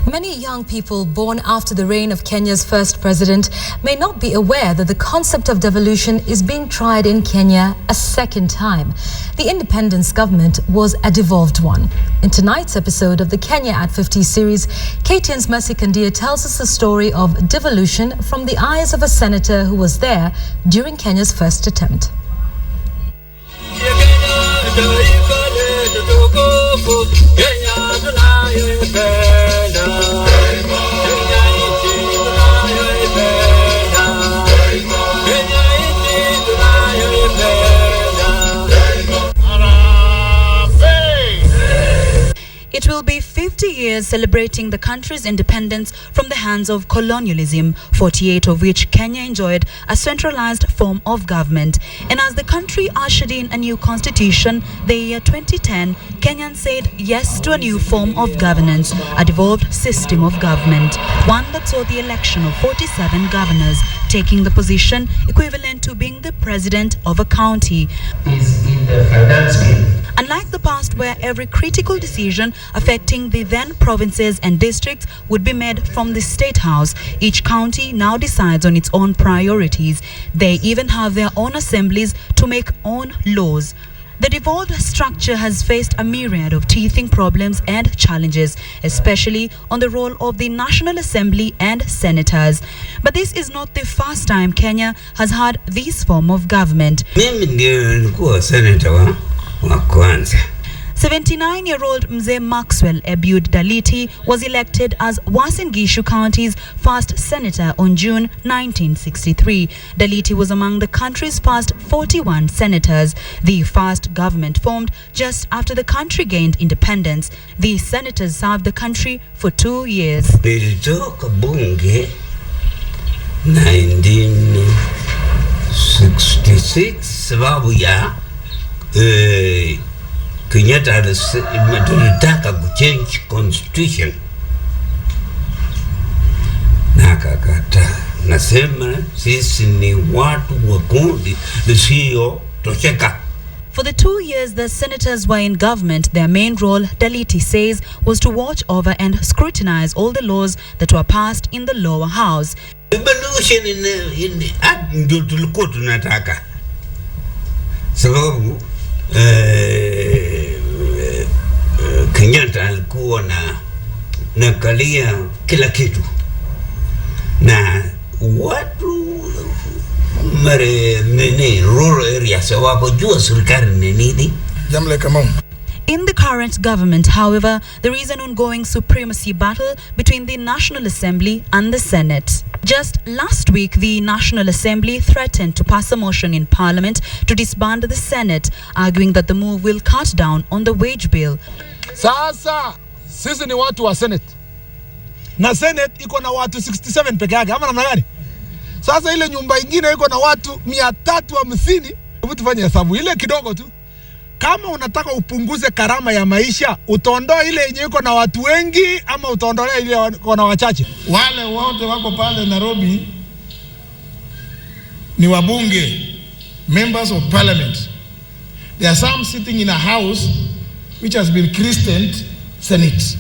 Many young people born after the reign of Kenya's first president may not be aware that the concept of devolution is being tried in Kenya a second time. The independence government was a devolved one. In tonight's episode of the Kenya at 50 series, KTN's Mercy Kandia tells us the story of devolution from the eyes of a senator who was there during Kenya's first attempt. It will be 50 years celebrating the country's independence from the hands of colonialism, 48 of which Kenya enjoyed a centralized form of government. And as the country ushered in a new constitution, the year 2010, Kenyans said yes to a new form of governance, a devolved system of government, one that saw the election of 47 governors, taking the position equivalent to being the president of a county. Is in the finance bill. Unlike the past, where every critical decision affecting the then provinces and districts would be made from the State House, each county now decides on its own priorities. They even have their own assemblies to make own laws. The devolved structure has faced a myriad of teething problems and challenges, especially on the role of the National Assembly and senators. But this is not the first time Kenya has had this form of government. 79-year-old Mzee Maxwell Ebiud Daliti was elected as Uasin Gishu County's first senator on June 1963. Daliti was among the country's first 41 senators, the first government formed just after the country gained independence. The senators served the country for 2 years. Nilitoka bunge 1966 sababu ya Kenyatta tulitaka kuchange constitution na kakata. Nasema sisi ni watu wa kundi lisio tosheka. For the 2 years the senators were in government, their main role, Daliti says, was to watch over and scrutinize all the laws that were passed in the lower house. Devolution in ndio tulikuwa tunataka. Sababu Kenyatta alikuwa na kalia kila kitu na watu rural areas hawakujua serikali ni nini. In the current government, however, there is an ongoing supremacy battle between the National Assembly and the Senate. Just last week, the National Assembly threatened to pass a motion in Parliament to disband the Senate, arguing that the move will cut down on the wage bill. Sasa sisi ni watu wa Senate. Na Senate iko na watu 67 peke yake. Ama namna gani? Sasa ile nyumba ingine iko na watu 350. Hebu tufanye hesabu ile kidogo tu. Kama unataka upunguze karama ya maisha, utaondoa ile yenye iko na watu wengi ama utaondolea ile iko na wachache? Wale wote wako pale Nairobi ni wabunge, members of parliament. There are some sitting in a house which has been christened Senate.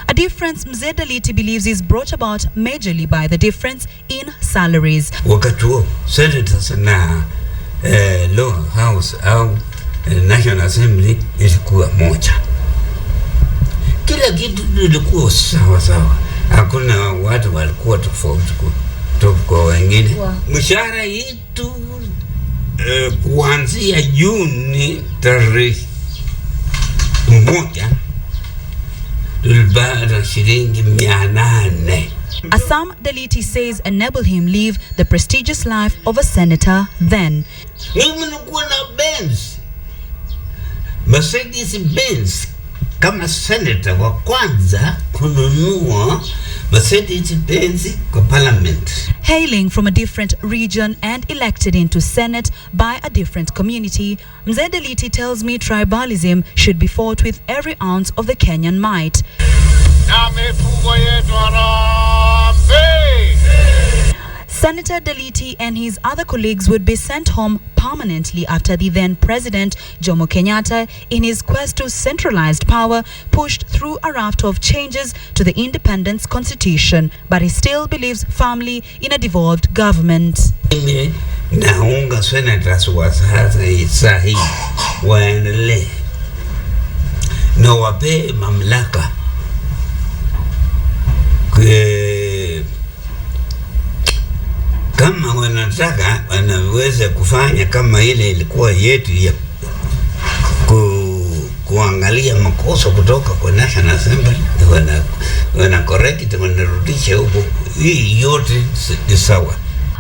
A difference Mzee Daliti believes is brought about majorly by the difference in salaries. Wakati huo senators na lower house au National Assembly ilikuwa moja. Kila kitu ilikuwa sawa sawa. Hakuna watu walikuwa tofauti kwa wengine. Mshahara yetu kuanzia Juni tarehe 1 tulipata shilingi 800. A sum Daliti says enable him live the prestigious life of a senator then. Mimi nilikuwa na Benz, Mercedes Benz, kama senator wa kwanza kununua Mercedes Benz kwa parliament. Hailing from a different region and elected into Senate by a different community, Mzee Daliti tells me tribalism should be fought with every ounce of the Kenyan might. Senator Daliti and his other colleagues would be sent home permanently after the then President Jomo Kenyatta, in his quest to centralized power, pushed through a raft of changes to the independence constitution, but he still believes firmly in a devolved government. Naunga senators was sahi waendelee na wape mamlaka kama wanataka wanaweza kufanya kama ile ilikuwa yetu ya kuangalia makosa kutoka kwa National Assembly, wana correct, wanarudisha huko, hii yote ni sawa.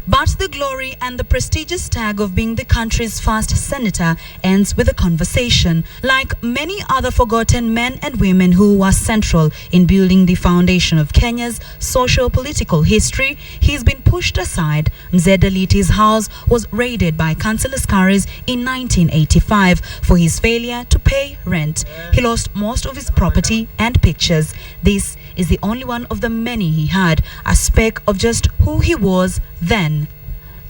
But the glory and the prestigious tag of being the country's first senator ends with a conversation. Like many other forgotten men and women who were central in building the foundation of Kenya's socio-political history, he's been pushed aside. Mzee Daliti's house was raided by council askaris in 1985 for his failure to pay rent. He lost most of his property and pictures. This is the only one of the many he had, a speck of just who he was then.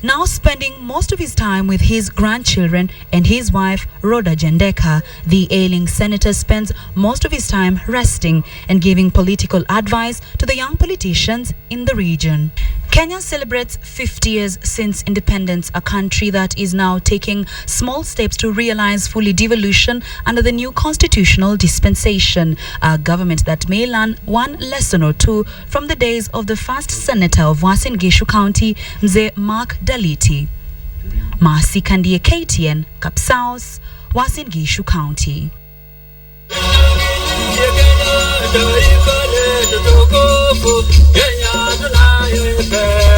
Now spending most of his time with his grandchildren and his wife, Rhoda Jendeka, the ailing senator spends most of his time resting and giving political advice to the young politicians in the region. Kenya celebrates 50 years since independence, a country that is now taking small steps to realize fully devolution under the new constitutional dispensation, a government that may learn one lesson or two from the days of the first senator of Uasin Gishu County, Mzee Mark Daliti. Masi Kandie, KTN, Kapsaos, Uasin Gishu County. Kenya